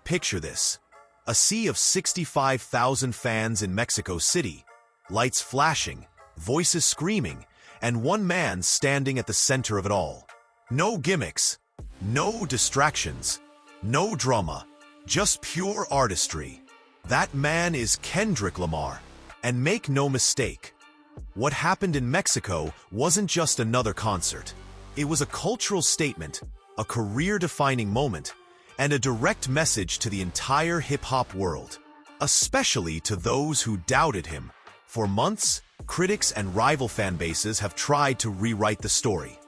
Picture this. A sea of 65,000 fans in Mexico City, lights flashing, voices screaming, and one man standing at the center of it all. No gimmicks, no distractions, no drama, just pure artistry. That man is Kendrick Lamar. And make no mistake, what happened in Mexico wasn't just another concert. It was a cultural statement, a career-defining moment, and a direct message to the entire hip-hop world, especially to those who doubted him. For months, critics and rival fan bases have tried to rewrite the story.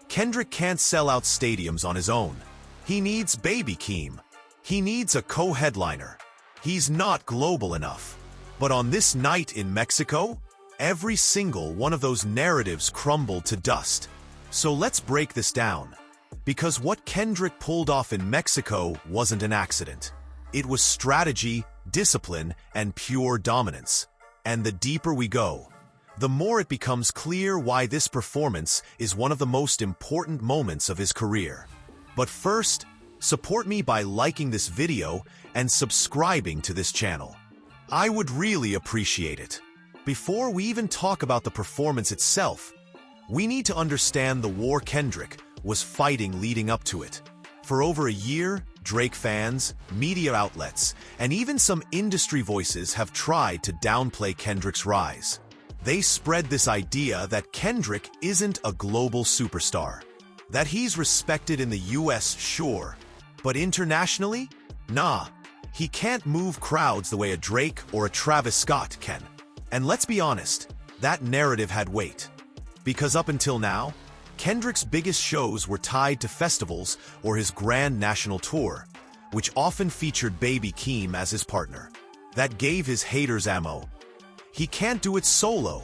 Kendrick can't sell out stadiums on his own. He needs Baby Keem. He needs a co-headliner. He's not global enough. But on this night in Mexico, every single one of those narratives crumbled to dust. So let's break this down. Because what Kendrick pulled off in Mexico wasn't an accident. It was strategy, discipline, and pure dominance. And the deeper we go, the more it becomes clear why this performance is one of the most important moments of his career. But first, support me by liking this video and subscribing to this channel. I would really appreciate it. Before we even talk about the performance itself, we need to understand the war Kendrick was fighting leading up to it. For over a year, Drake fans, media outlets, and even some industry voices have tried to downplay Kendrick's rise. They spread this idea that Kendrick isn't a global superstar. That he's respected in the US, sure, but internationally? Nah, he can't move crowds the way a Drake or a Travis Scott can. And let's be honest, that narrative had weight. Because up until now, Kendrick's biggest shows were tied to festivals or his grand national tour, which often featured Baby Keem as his partner. That gave his haters ammo. He can't do it solo,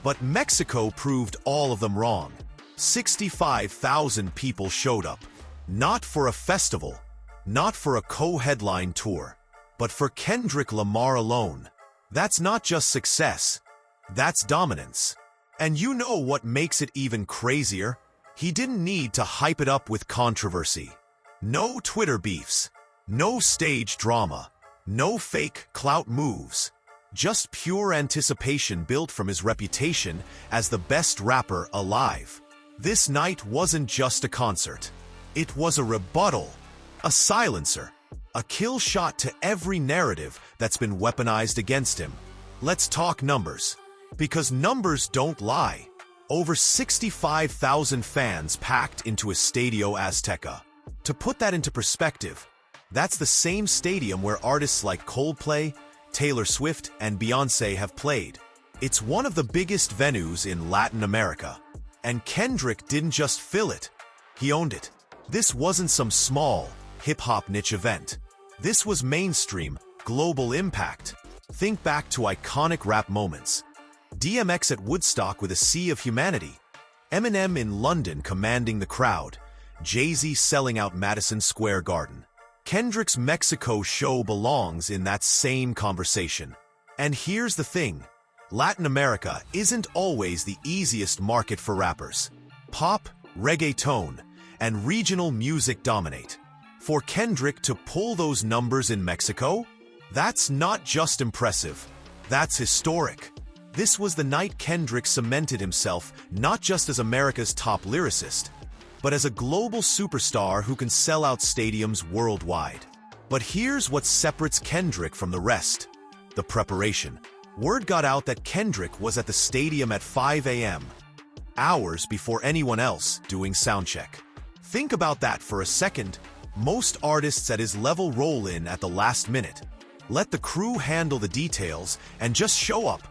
but Mexico proved all of them wrong. 65,000 people showed up, not for a festival, not for a co-headline tour, but for Kendrick Lamar alone. That's not just success, that's dominance. And you know what makes it even crazier? He didn't need to hype it up with controversy. No Twitter beefs, no stage drama, no fake clout moves. Just pure anticipation built from his reputation as the best rapper alive. This night wasn't just a concert. It was a rebuttal, a silencer, a kill shot to every narrative that's been weaponized against him. Let's talk numbers. Because numbers don't lie. Over 65,000 fans packed into Estadio Azteca. To put that into perspective, that's the same stadium where artists like Coldplay, Taylor Swift, and Beyoncé have played. It's one of the biggest venues in Latin America. And Kendrick didn't just fill it, he owned it. This wasn't some small, hip-hop niche event. This was mainstream, global impact. Think back to iconic rap moments. DMX at Woodstock with a sea of humanity, Eminem in London commanding the crowd, Jay-Z selling out Madison Square Garden. Kendrick's Mexico show belongs in that same conversation. And here's the thing, Latin America isn't always the easiest market for rappers. Pop, reggaeton, and regional music dominate. For Kendrick to pull those numbers in Mexico, that's not just impressive, that's historic. This was the night Kendrick cemented himself not just as America's top lyricist, but as a global superstar who can sell out stadiums worldwide. But here's what separates Kendrick from the rest: the preparation. Word got out that Kendrick was at the stadium at 5 a.m., hours before anyone else, doing soundcheck. Think about that for a second. Most artists at his level roll in at the last minute, let the crew handle the details, and just show up.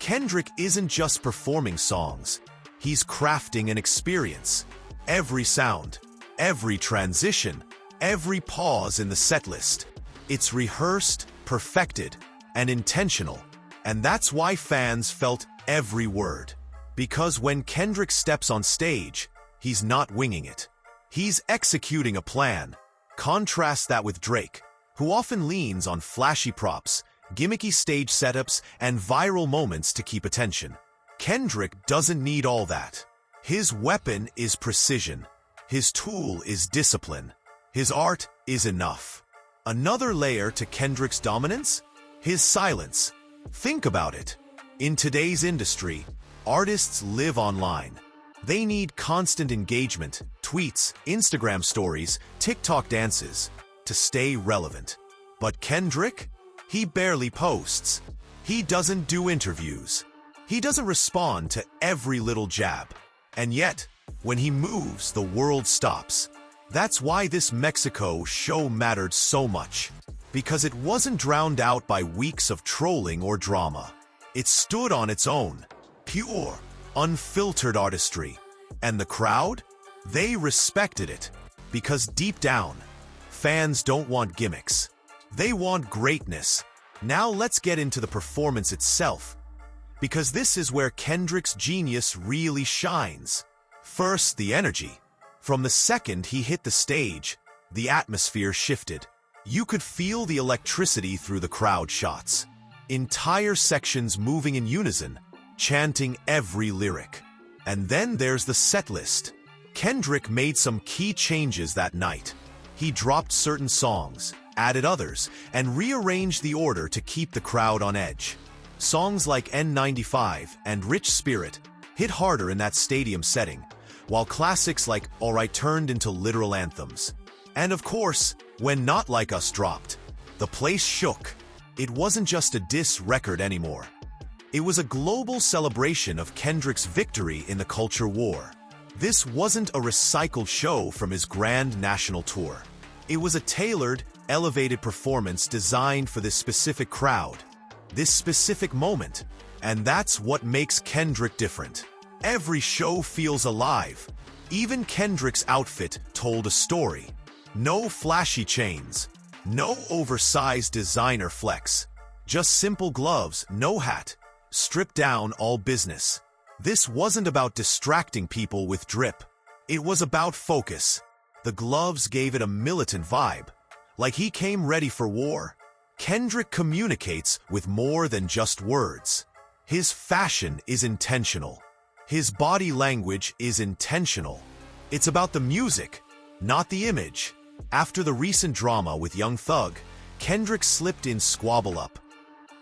Kendrick isn't just performing songs, he's crafting an experience. Every sound, every transition, every pause in the setlist. It's rehearsed, perfected, and intentional. And that's why fans felt every word. Because when Kendrick steps on stage, he's not winging it. He's executing a plan. Contrast that with Drake, who often leans on flashy props, gimmicky stage setups, and viral moments to keep attention. Kendrick doesn't need all that. His weapon is precision. His tool is discipline. His art is enough. Another layer to Kendrick's dominance? His silence. Think about it. In today's industry, artists live online. They need constant engagement, tweets, Instagram stories, TikTok dances, to stay relevant. But Kendrick? He barely posts. He doesn't do interviews. He doesn't respond to every little jab. And yet, when he moves, the world stops. That's why this Mexico show mattered so much. Because it wasn't drowned out by weeks of trolling or drama. It stood on its own, pure, unfiltered artistry. And the crowd? They respected it. Because deep down, fans don't want gimmicks. They want greatness. Now let's get into the performance itself. Because this is where Kendrick's genius really shines. First, the energy. From the second he hit the stage, the atmosphere shifted. You could feel the electricity through the crowd shots. Entire sections moving in unison, chanting every lyric. And then there's the set list. Kendrick made some key changes that night. He dropped certain songs, added others, and rearranged the order to keep the crowd on edge. Songs like N95 and Rich Spirit hit harder in that stadium setting, while classics like Alright turned into literal anthems. And of course, when Not Like Us dropped, the place shook. It wasn't just a diss record anymore. It was a global celebration of Kendrick's victory in the culture war. This wasn't a recycled show from his grand national tour. It was a tailored, elevated performance designed for this specific crowd, this specific moment. And that's what makes Kendrick different. Every show feels alive. Even Kendrick's outfit told a story. No flashy chains, no oversized designer flex, just simple gloves, no hat, stripped down all business. This wasn't about distracting people with drip. It was about focus. The gloves gave it a militant vibe, like he came ready for war. Kendrick communicates with more than just words. His fashion is intentional. His body language is intentional. It's about the music, not the image. After the recent drama with Young Thug, Kendrick slipped in Squabble Up,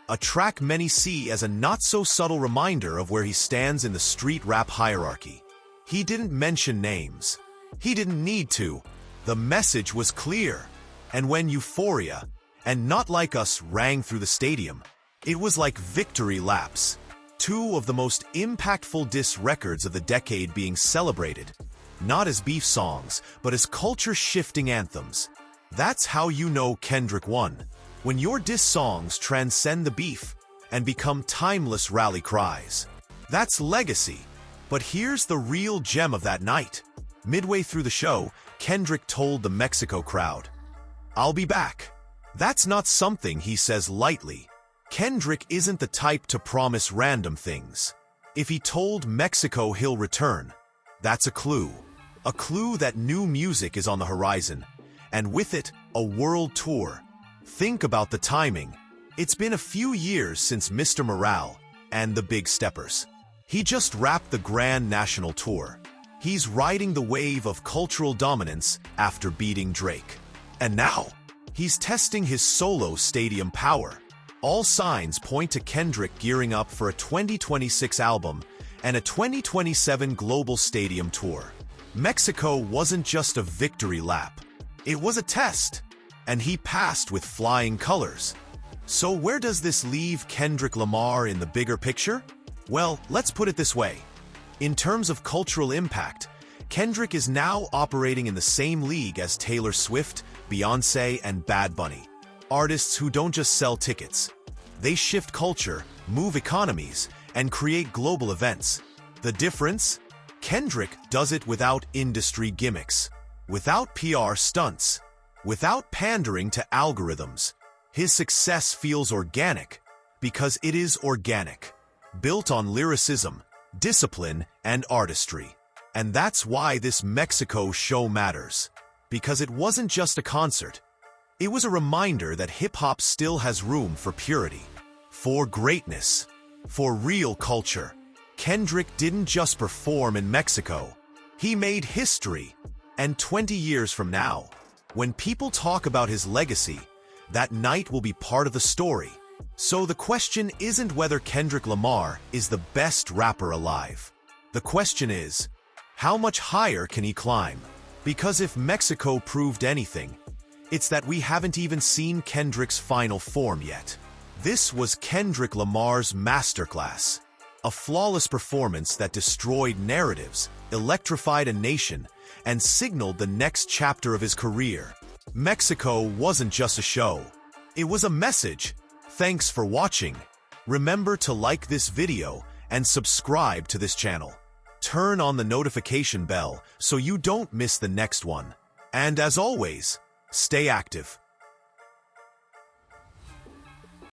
a track many see as a not-so-subtle reminder of where he stands in the street rap hierarchy. He didn't mention names. He didn't need to. The message was clear. And when Euphoria and Not Like Us rang through the stadium, it was like victory laps. Two of the most impactful diss records of the decade being celebrated, not as beef songs, but as culture-shifting anthems. That's how you know Kendrick won. When your diss songs transcend the beef and become timeless rally cries. That's legacy. But here's the real gem of that night. Midway through the show, Kendrick told the Mexico crowd, "I'll be back." That's not something he says lightly. Kendrick isn't the type to promise random things. If he told Mexico he'll return, that's a clue. A clue that new music is on the horizon, and with it, a world tour. Think about the timing. It's been a few years since Mr. Morale and the Big Steppers. He just wrapped the grand national tour. He's riding the wave of cultural dominance after beating Drake. And now, he's testing his solo stadium power. All signs point to Kendrick gearing up for a 2026 album and a 2027 global stadium tour. Mexico wasn't just a victory lap. It was a test, and he passed with flying colors. So where does this leave Kendrick Lamar in the bigger picture? Well, let's put it this way. In terms of cultural impact, Kendrick is now operating in the same league as Taylor Swift, Beyoncé, and Bad Bunny. Artists who don't just sell tickets. They shift culture, move economies, and create global events. The difference? Kendrick does it without industry gimmicks, without PR stunts, without pandering to algorithms. His success feels organic because it is organic, built on lyricism, discipline, and artistry. And that's why this Mexico show matters, because it wasn't just a concert. It was a reminder that hip-hop still has room for purity, for greatness, for real culture. Kendrick didn't just perform in Mexico. He made history. And 20 years from now, when people talk about his legacy, That night will be part of the story. So the question isn't whether Kendrick Lamar is the best rapper alive. The question is, how much higher can he climb? Because if Mexico proved anything, it's that we haven't even seen Kendrick's final form yet. This was Kendrick Lamar's masterclass. A flawless performance that destroyed narratives, electrified a nation, and signaled the next chapter of his career. Mexico wasn't just a show. It was a message. Thanks for watching. Remember to like this video and subscribe to this channel. Turn on the notification bell so you don't miss the next one. And as always, stay active.